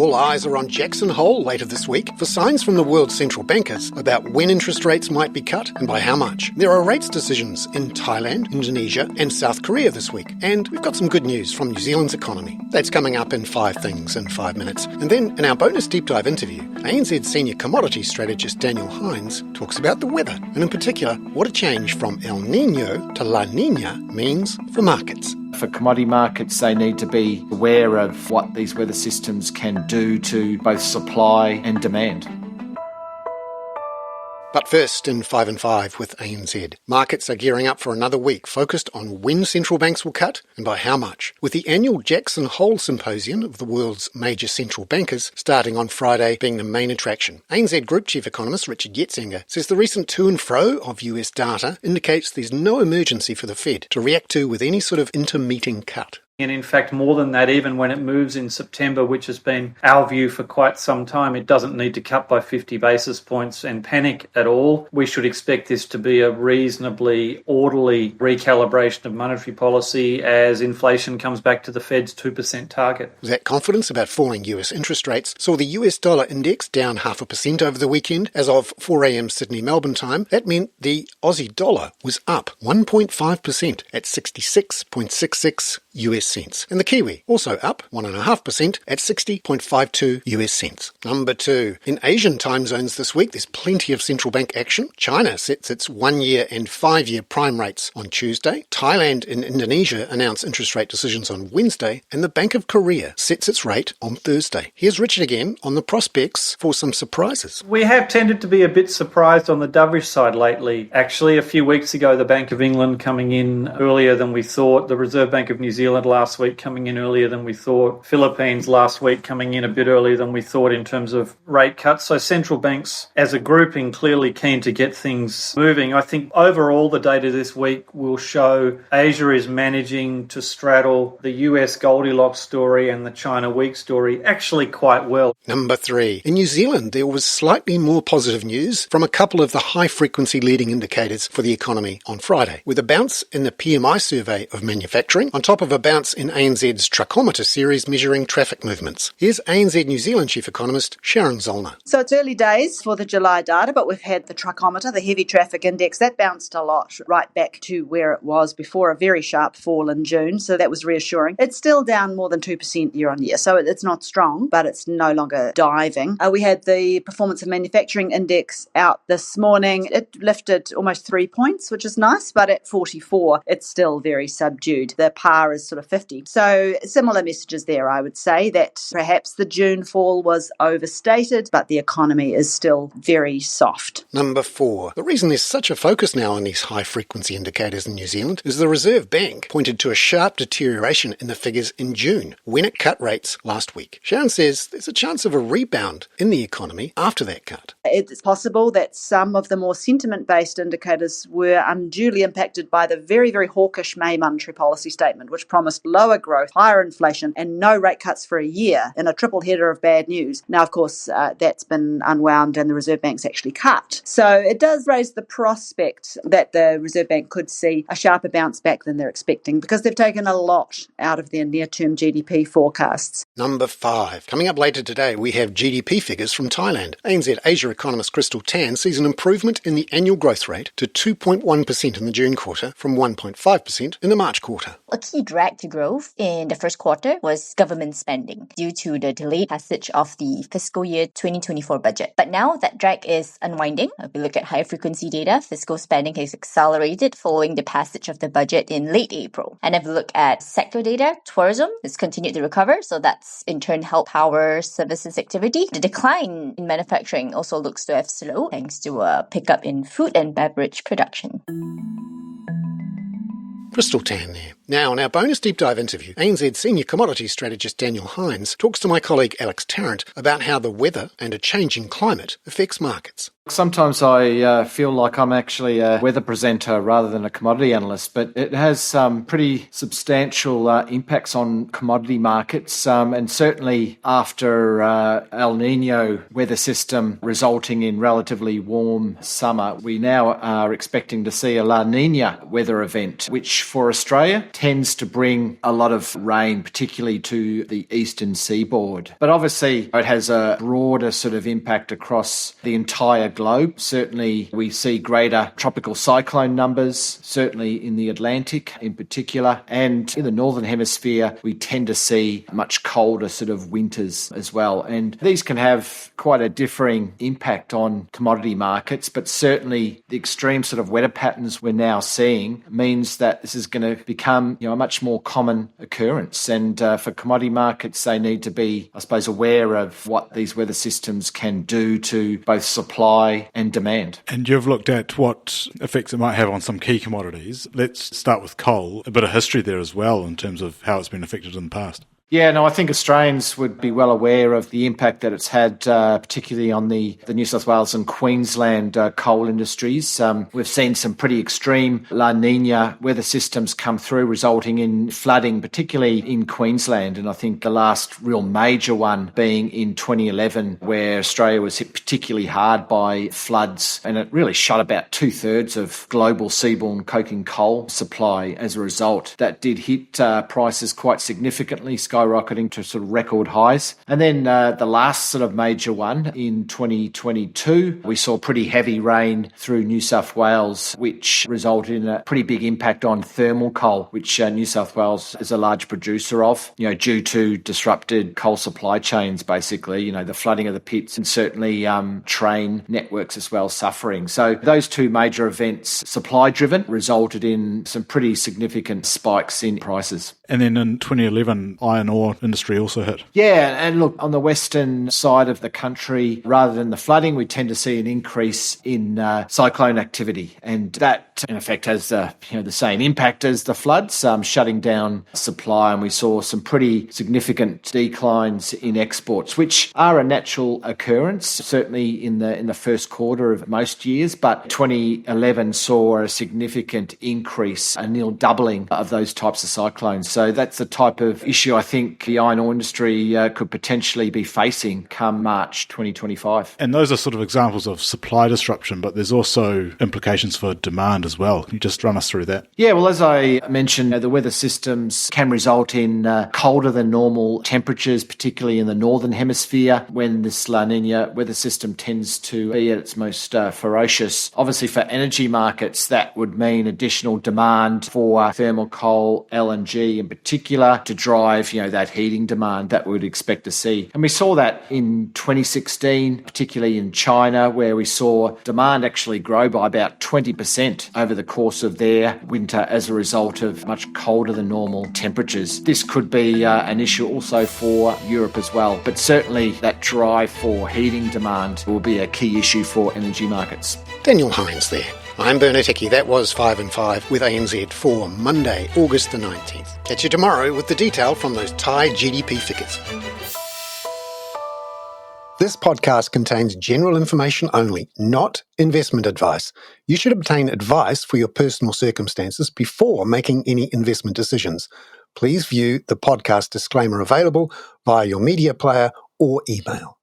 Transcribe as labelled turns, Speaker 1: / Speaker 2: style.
Speaker 1: All eyes are on Jackson Hole later this week for signs from the world's central bankers about when interest rates might be cut and by how much. There are rates decisions in Thailand, Indonesia and South Korea this week. And we've got some good news from New Zealand's economy. That's coming up in 5 things in 5 minutes. And then in our bonus deep dive interview, ANZ Senior Commodities Strategist Daniel Hynes talks about the weather and in particular what a change from El Nino to La Nina means for markets.
Speaker 2: For commodity markets, they need to be aware of what these weather systems can do to both supply and demand.
Speaker 1: But first, in 5 and 5 with ANZ, markets are gearing up for another week focused on when central banks will cut and by how much, with the annual Jackson Hole Symposium of the world's major central bankers starting on Friday being the main attraction. ANZ Group Chief Economist Richard Yetzinger says the recent to and fro of US data indicates there's no emergency for the Fed to react to with any sort of intermeeting cut.
Speaker 3: And in fact, more than that, even when it moves in September, which has been our view for quite some time, it doesn't need to cut by 50 basis points and panic at all. We should expect this to be a reasonably orderly recalibration of monetary policy as inflation comes back to the Fed's 2% target.
Speaker 1: That confidence about falling US interest rates saw the US dollar index down 0.5% over the weekend. As of 4 a.m. Sydney-Melbourne time, that meant the Aussie dollar was up 1.5% at 66.66 US cents. And the Kiwi also up 1.5% at 60.52 US cents. Number 2. In Asian time zones this week, there's plenty of central bank action. China sets its 1-year and 5-year prime rates on Tuesday. Thailand and Indonesia announce interest rate decisions on Wednesday. And the Bank of Korea sets its rate on Thursday. Here's Richard again on the prospects for some surprises.
Speaker 3: We have tended to be a bit surprised on the dovish side lately. Actually, a few weeks ago, the Bank of England coming in earlier than we thought. The Reserve Bank of New Zealand last week coming in earlier than we thought. Philippines last week coming in a bit earlier than we thought in terms of rate cuts. So central banks as a grouping clearly keen to get things moving. I think overall the data this week will show Asia is managing to straddle the US Goldilocks story and the China weak story actually quite well.
Speaker 1: Number 3. In New Zealand, there was slightly more positive news from a couple of the high-frequency leading indicators for the economy on Friday, with a bounce in the PMI survey of manufacturing on top of a bounce in ANZ's Truckometer series measuring traffic movements. Here's ANZ New Zealand Chief Economist Sharon Zollner.
Speaker 4: So it's early days for the July data, but we've had the Truckometer, the heavy traffic index, that bounced a lot right back to where it was before a very sharp fall in June. So that was reassuring. It's still down more than 2% year on year. So it's not strong, but it's no longer diving. We had the performance of manufacturing index out this morning. It lifted almost 3 points, which is nice, but at 44, it's still very subdued. The par is sort of 50. So similar messages there, I would say, that perhaps the June fall was overstated, but the economy is still very soft.
Speaker 1: Number 4. The reason there's such a focus now on these high-frequency indicators in New Zealand is the Reserve Bank pointed to a sharp deterioration in the figures in June when it cut rates last week. Sharon says there's a chance of a rebound in the economy after that cut.
Speaker 4: It's possible that some of the more sentiment-based indicators were unduly impacted by the very, very hawkish May monetary policy statement, which promised lower growth, higher inflation, and no rate cuts for a year in a triple header of bad news. Now, of course, that's been unwound and the Reserve Bank's actually cut. So it does raise the prospect that the Reserve Bank could see a sharper bounce back than they're expecting because they've taken a lot out of their near-term GDP forecasts.
Speaker 1: Number 5. Coming up later today, we have GDP figures from Thailand. ANZ Asia economist Crystal Tan sees an improvement in the annual growth rate to 2.1% in the June quarter from 1.5% in the March quarter.
Speaker 5: A key drag to growth in the first quarter was government spending due to the delayed passage of the fiscal year 2024 budget. But now that drag is unwinding. If we look at high frequency data, fiscal spending has accelerated following the passage of the budget in late April. And if we look at sector data, tourism has continued to recover, so that's in turn helped power services activity. The decline in manufacturing also looks to have slowed thanks to a pickup in food and beverage production.
Speaker 1: Crystal Tan there. Now, in our bonus deep dive interview, ANZ Senior Commodities Strategist Daniel Hynes talks to my colleague Alex Tarrant about how the weather and a changing climate affects markets.
Speaker 2: Sometimes I feel like I'm actually a weather presenter rather than a commodity analyst, but it has some pretty substantial impacts on commodity markets, and certainly after El Nino weather system resulting in relatively warm summer, we now are expecting to see a La Nina weather event, which for Australia tends to bring a lot of rain, particularly to the eastern seaboard. But obviously, it has a broader sort of impact across the entire globe. Certainly, we see greater tropical cyclone numbers, certainly in the Atlantic in particular. And in the northern hemisphere, we tend to see much colder sort of winters as well. And these can have quite a differing impact on commodity markets, but certainly the extreme sort of weather patterns we're now seeing means that this is going to become, a much more common occurrence. And for commodity markets, they need to be, I suppose, aware of what these weather systems can do to both supply and demand.
Speaker 6: And you've looked at what effects it might have on some key commodities. Let's start with coal, a bit of history there as well in terms of how it's been affected in the past.
Speaker 2: Yeah, no, I think Australians would be well aware of the impact that it's had, particularly on the New South Wales and Queensland coal industries. We've seen some pretty extreme La Nina weather systems come through, resulting in flooding, particularly in Queensland. And I think the last real major one being in 2011, where Australia was hit particularly hard by floods, and it really shut about 2/3 of global seaborne coking coal supply as a result. That did hit prices quite significantly, skyrocketing to sort of record highs. And then the last sort of major one in 2022, we saw pretty heavy rain through New South Wales, which resulted in a pretty big impact on thermal coal, which New South Wales is a large producer of, due to disrupted coal supply chains, basically, the flooding of the pits and certainly train networks as well suffering. So those two major events, supply driven, resulted in some pretty significant spikes in prices.
Speaker 6: And then in 2011, iron ore industry also hit.
Speaker 2: Yeah, and look, on the western side of the country, rather than the flooding, we tend to see an increase in cyclone activity. And that, in effect, has the same impact as the floods, shutting down supply. And we saw some pretty significant declines in exports, which are a natural occurrence, certainly in the first quarter of most years. But 2011 saw a significant increase, a near doubling of those types of cyclones. So that's the type of issue I think the iron ore industry could potentially be facing come March 2025.
Speaker 6: And those are sort of examples of supply disruption, but there's also implications for demand as well. Can you just run us through that?
Speaker 2: Yeah, well, as I mentioned, the weather systems can result in colder than normal temperatures, particularly in the northern hemisphere, when this La Nina weather system tends to be at its most ferocious. Obviously, for energy markets, that would mean additional demand for thermal coal, LNG in particular, to drive that heating demand that we would expect to see. And we saw that in 2016, particularly in China, where we saw demand actually grow by about 20% over the course of their winter as a result of much colder than normal temperatures. This could be an issue also for Europe as well, but certainly that drive for heating demand will be a key issue for energy markets.
Speaker 1: Daniel Hynes there. I'm Bernard Hickey. That was 5 and 5 with ANZ for Monday, August the 19th. Catch you tomorrow with the detail from those Thai GDP figures. This podcast contains general information only, not investment advice. You should obtain advice for your personal circumstances before making any investment decisions. Please view the podcast disclaimer available via your media player or email.